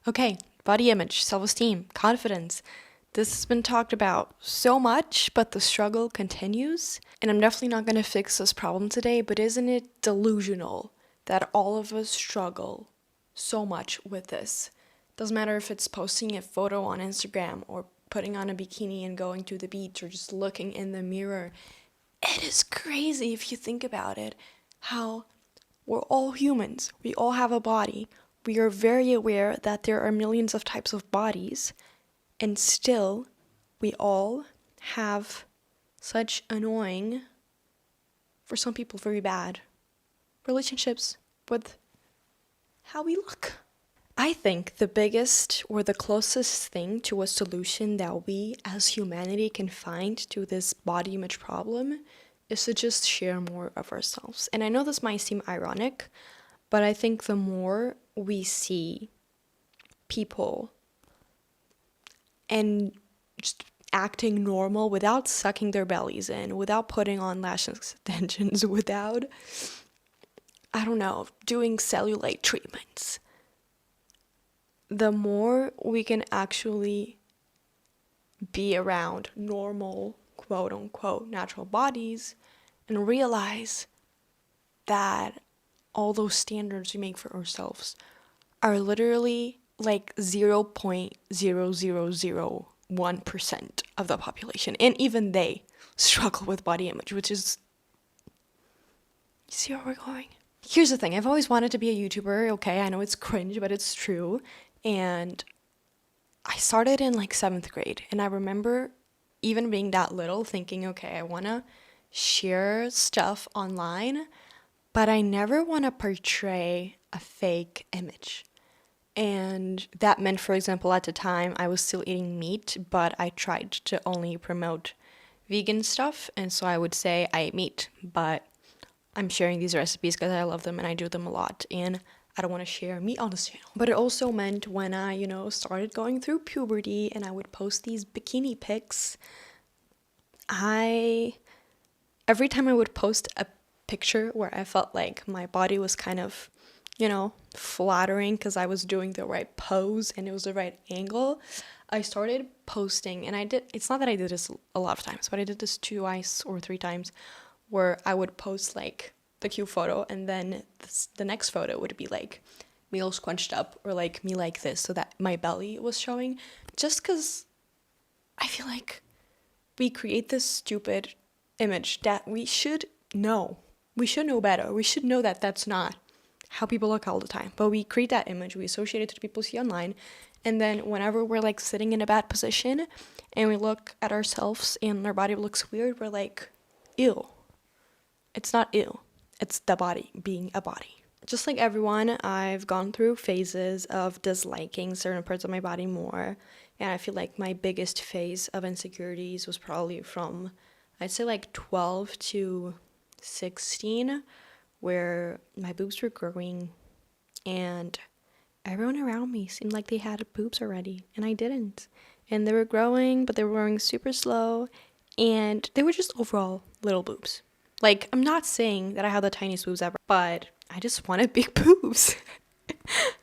Okay, body image, self-esteem, confidence. This has been talked about so much, but the struggle continues. And I'm definitely not going to fix this problem today, but isn't it delusional that all of us struggle so much with this? Doesn't matter if it's posting a photo on Instagram or putting on a bikini and going to the beach or just looking in the mirror. It is crazy if you think about it, how we're all humans. We all have a body. We are very aware that there are millions of types of bodies, and still, we all have such annoying, for some people, very bad relationships with how we look. I think the biggest or the closest thing to a solution that we as humanity can find to this body image problem is to just share more of ourselves. And I know this might seem ironic, but I think the more we see people and just acting normal without sucking their bellies in, without putting on lash extensions, without, I don't know, doing cellulite treatments, the more we can actually be around normal, quote unquote, natural bodies and realize that all those standards we make for ourselves are literally like 0.0001% of the population. And even they struggle with body image, which is, you see where we're going? Here's the thing. I've always wanted to be a YouTuber. Okay, I know it's cringe, but it's true. And I started in like 7th grade. And I remember even being that little thinking, okay, I want to share stuff online, but I never want to portray a fake image. And that meant, for example, at the time I was still eating meat, but I tried to only promote vegan stuff. And so I would say I ate meat, but I'm sharing these recipes because I love them and I do them a lot. And I don't want to share meat on this channel. But it also meant when I, started going through puberty and I would post these bikini pics, every time I would post a picture where I felt like my body was kind of, flattering because I was doing the right pose and it was the right angle, I started posting, and it's not that I did this a lot of times, but I did this 2 or 3 times, where I would post like the cute photo and then the next photo would be like me all scrunched up or like me like this so that my belly was showing, just because I feel like we create this stupid image that we should know. We should know better. We should know that that's not how people look all the time. But we create that image, we associate it to the people we see online, and then whenever we're like sitting in a bad position and we look at ourselves and our body looks weird, we're like, ew. It's not ew. It's the body being a body. Just like everyone, I've gone through phases of disliking certain parts of my body more. And I feel like my biggest phase of insecurities was probably from, I'd say like 12 to 16, where my boobs were growing and everyone around me seemed like they had boobs already and I didn't. And they were growing, but they were growing super slow, and they were just overall little boobs. Like, I'm not saying that I had the tiniest boobs ever, but I just wanted big boobs.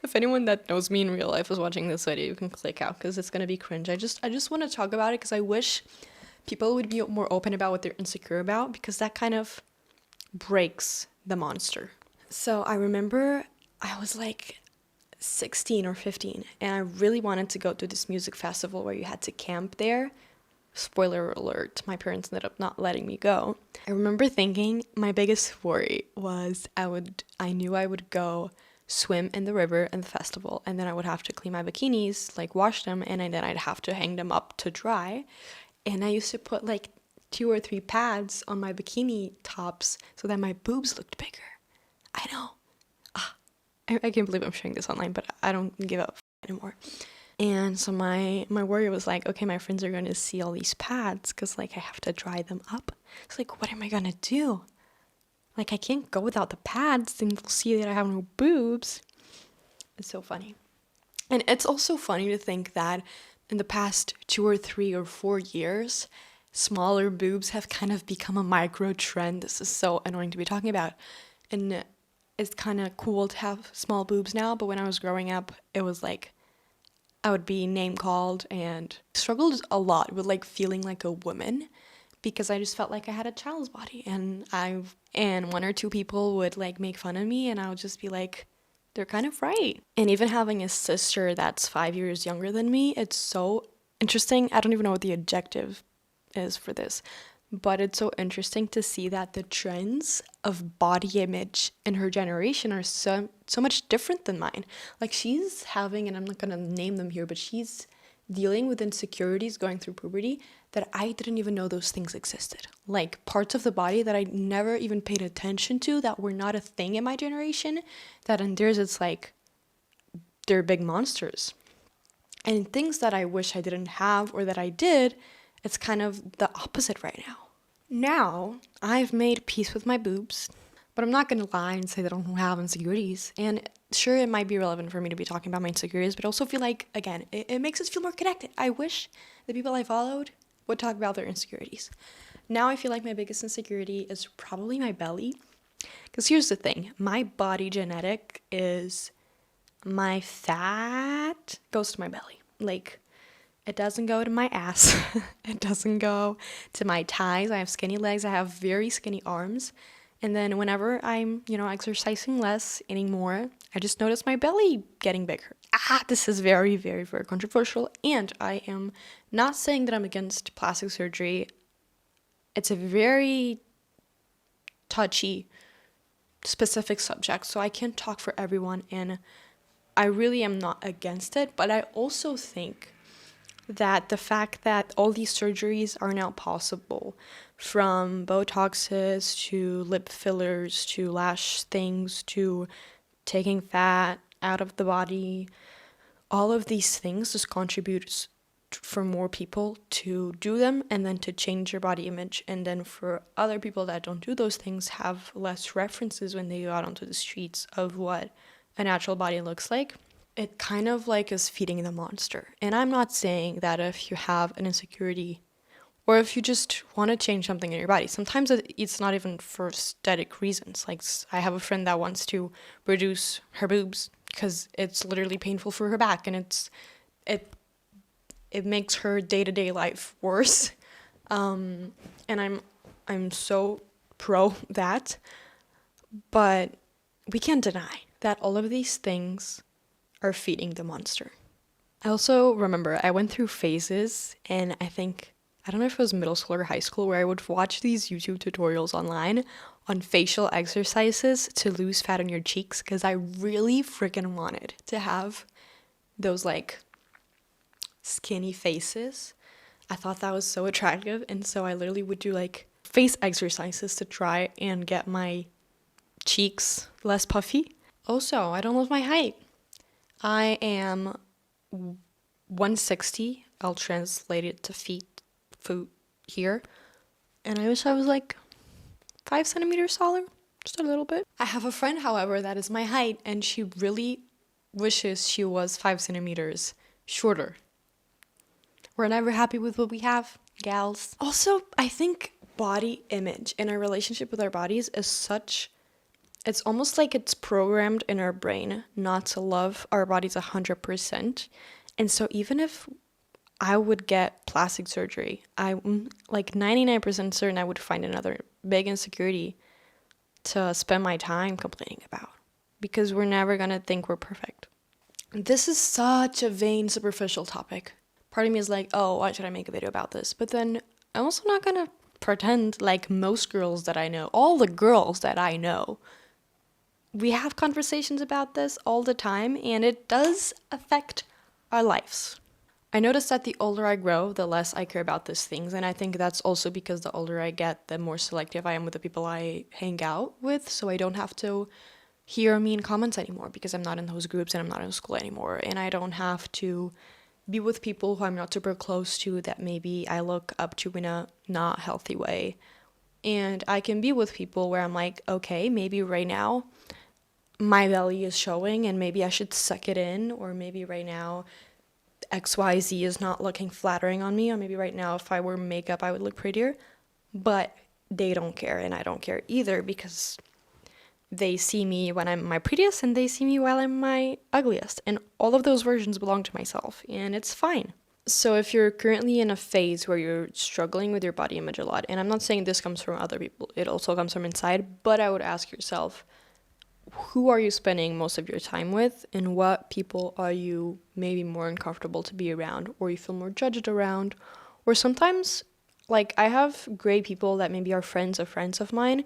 If anyone that knows me in real life is watching this video, you can click out because it's gonna be cringe. I just want to talk about it because I wish people would be more open about what they're insecure about, because that kind of breaks the monster. So I remember I was like 16 or 15 and I really wanted to go to this music festival where you had to camp there. Spoiler alert, my parents ended up not letting me go. I remember thinking my biggest worry was I knew I would go swim in the river in the festival, and then I would have to clean my bikinis, like wash them, and then I'd have to hang them up to dry. And I used to put like 2 or 3 pads on my bikini tops so that my boobs looked bigger. I know. I can't believe I'm sharing this online, but I don't give up anymore. And so my worry was like, okay, my friends are going to see all these pads because like I have to dry them up. It's like, what am I going to do? Like, I can't go without the pads and they'll see that I have no boobs. It's so funny. And it's also funny to think that in the past 2 or 3 or 4 years, smaller boobs have kind of become a micro trend. This is so annoying to be talking about. And it's kind of cool to have small boobs now, but when I was growing up, it was like I would be name called and struggled a lot with like feeling like a woman because I just felt like I had a child's body, and one or two people would like make fun of me and I would just be like, they're kind of right. And even having a sister that's 5 years younger than me, it's so interesting. I don't even know what the adjective is for this, but it's so interesting to see that the trends of body image in her generation are so much different than mine. Like she's having, and I'm not gonna name them here, but she's dealing with insecurities going through puberty that I didn't even know those things existed. Like parts of the body that I never even paid attention to that were not a thing in my generation, that in theirs it's like they're big monsters. And things that I wish I didn't have or that I did, it's kind of the opposite right now. Now, I've made peace with my boobs, but I'm not gonna lie and say that I don't have insecurities. And sure, it might be relevant for me to be talking about my insecurities, but I also feel like, again, it makes us feel more connected. I wish the people I followed would talk about their insecurities. Now I feel like my biggest insecurity is probably my belly. Because here's the thing, my body genetic is my fat goes to my belly. Like, it doesn't go to my ass. It doesn't go to my thighs. I have skinny legs. I have very skinny arms. And then whenever I'm, exercising less, eating more, I just notice my belly getting bigger. This is very, very, very controversial. And I am not saying that I'm against plastic surgery. It's a very touchy, specific subject, so I can't talk for everyone. And I really am not against it. But I also think that the fact that all these surgeries are now possible, from Botoxes to lip fillers to lash things to taking fat out of the body, all of these things just contributes for more people to do them and then to change your body image, and then for other people that don't do those things have less references when they go out onto the streets of what a natural body looks like. It kind of like is feeding the monster. And I'm not saying that if you have an insecurity or if you just want to change something in your body, sometimes it's not even for aesthetic reasons. Like I have a friend that wants to reduce her boobs because it's literally painful for her back, and it makes her day-to-day life worse. And I'm so pro that, but we can't deny that all of these things are feeding the monster. I also remember I went through phases, and I don't know if it was middle school or high school, where I would watch these YouTube tutorials online on facial exercises to lose fat on your cheeks, because I really freaking wanted to have those like skinny faces. I thought that was so attractive, and so I literally would do like face exercises to try and get my cheeks less puffy. Also, I don't love my height. I am 160. I'll translate it to foot here. And I wish I was like 5 centimeters taller, just a little bit. I have a friend, however, that is my height, and she really wishes she was 5 centimeters shorter. We're never happy with what we have, gals. Also, I think body image in our relationship with our bodies is it's almost like it's programmed in our brain not to love our bodies 100%. And so even if I would get plastic surgery, I'm like 99% certain I would find another big insecurity to spend my time complaining about, because we're never gonna think we're perfect. This is such a vain, superficial topic. Part of me is like, oh, why should I make a video about this? But then I'm also not gonna pretend like most girls that I know, all the girls that I know, we have conversations about this all the time, and it does affect our lives. I notice that the older I grow, the less I care about these things, and I think that's also because the older I get, the more selective I am with the people I hang out with, so I don't have to hear mean comments anymore because I'm not in those groups and I'm not in school anymore, and I don't have to be with people who I'm not super close to that maybe I look up to in a not healthy way. And I can be with people where I'm like, okay, maybe right now my belly is showing and maybe I should suck it in, or maybe right now XYZ is not looking flattering on me, or maybe right now if I wore makeup I would look prettier, but they don't care and I don't care either, because They see me when I'm my prettiest and they see me while I'm my ugliest. And all of those versions belong to myself, and it's fine. So if you're currently in a phase where you're struggling with your body image a lot, and I'm not saying this comes from other people, it also comes from inside, but I would ask yourself, who are you spending most of your time with, and what people are you maybe more uncomfortable to be around, or you feel more judged around, or sometimes, like, I have great people that maybe are friends of mine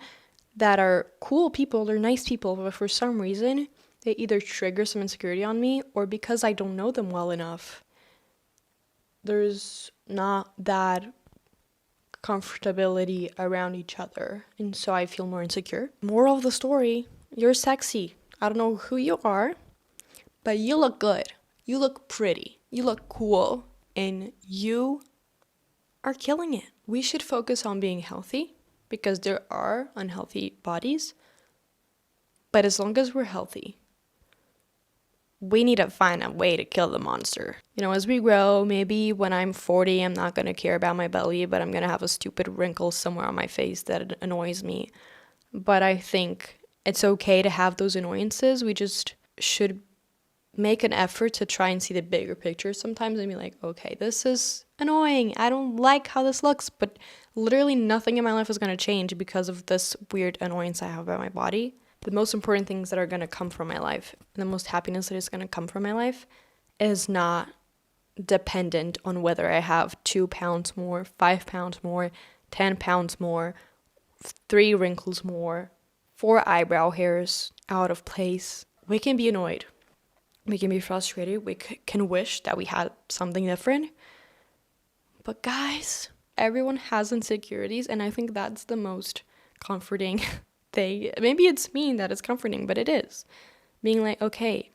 that are cool people, they're nice people, but for some reason, they either trigger some insecurity on me, or because I don't know them well enough, there's not that comfortability around each other, and so I feel more insecure. Moral of the story, you're sexy. I don't know who you are, but you look good. You look pretty. You look cool. And you are killing it. We should focus on being healthy because there are unhealthy bodies. But as long as we're healthy, we need to find a way to kill the monster. You know, as we grow, maybe when I'm 40, I'm not going to care about my belly, but I'm going to have a stupid wrinkle somewhere on my face that annoys me. But I think it's okay to have those annoyances. We just should make an effort to try and see the bigger picture sometimes and be like, okay, this is annoying. I don't like how this looks, but literally nothing in my life is going to change because of this weird annoyance I have about my body. The most important things that are going to come from my life, and the most happiness that is going to come from my life, is not dependent on whether I have 2 pounds more, 5 pounds more, 10 pounds more, 3 wrinkles more, 4 eyebrow hairs out of place. We can be annoyed. We can be frustrated. We can wish that we had something different. But guys, everyone has insecurities, and I think that's the most comforting thing. Maybe it's mean that it's comforting, but it is. Being like, okay,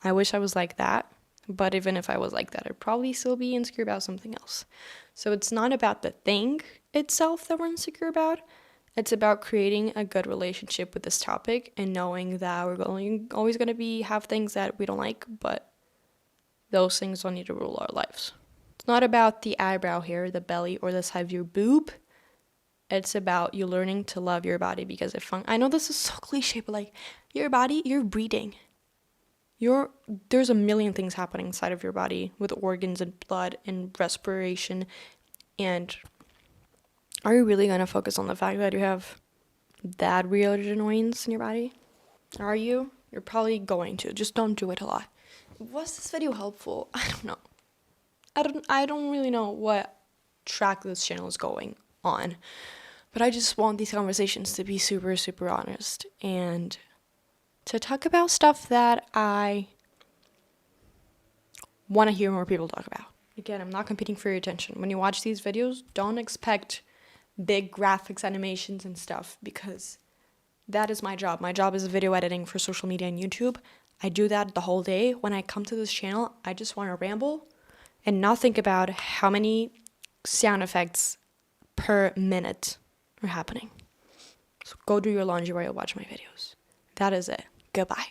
I wish I was like that, but even if I was like that, I'd probably still be insecure about something else. So it's not about the thing itself that we're insecure about. It's about creating a good relationship with this topic and knowing that we're always going to have things that we don't like, but those things don't need to rule our lives. It's not about the eyebrow hair, the belly, or the size of your boob. It's about you learning to love your body because I know this is so cliche, but like your body, you're breathing. There's a million things happening inside of your body with organs and blood and respiration. And are you really going to focus on the fact that you have that weird annoyance in your body? Are you? You're probably going to. Just don't do it a lot. Was this video helpful? I don't know. I don't really know what track this channel is going on. But I just want these conversations to be super, super honest and to talk about stuff that I want to hear more people talk about. Again, I'm not competing for your attention. When you watch these videos, don't expect big graphics, animations, and stuff because that is my job. My job is video editing for social media and YouTube. I do that the whole day. When I come to this channel, I just want to ramble and not think about how many sound effects per minute are happening. So go do your laundry while you watch my videos. That is it. Goodbye.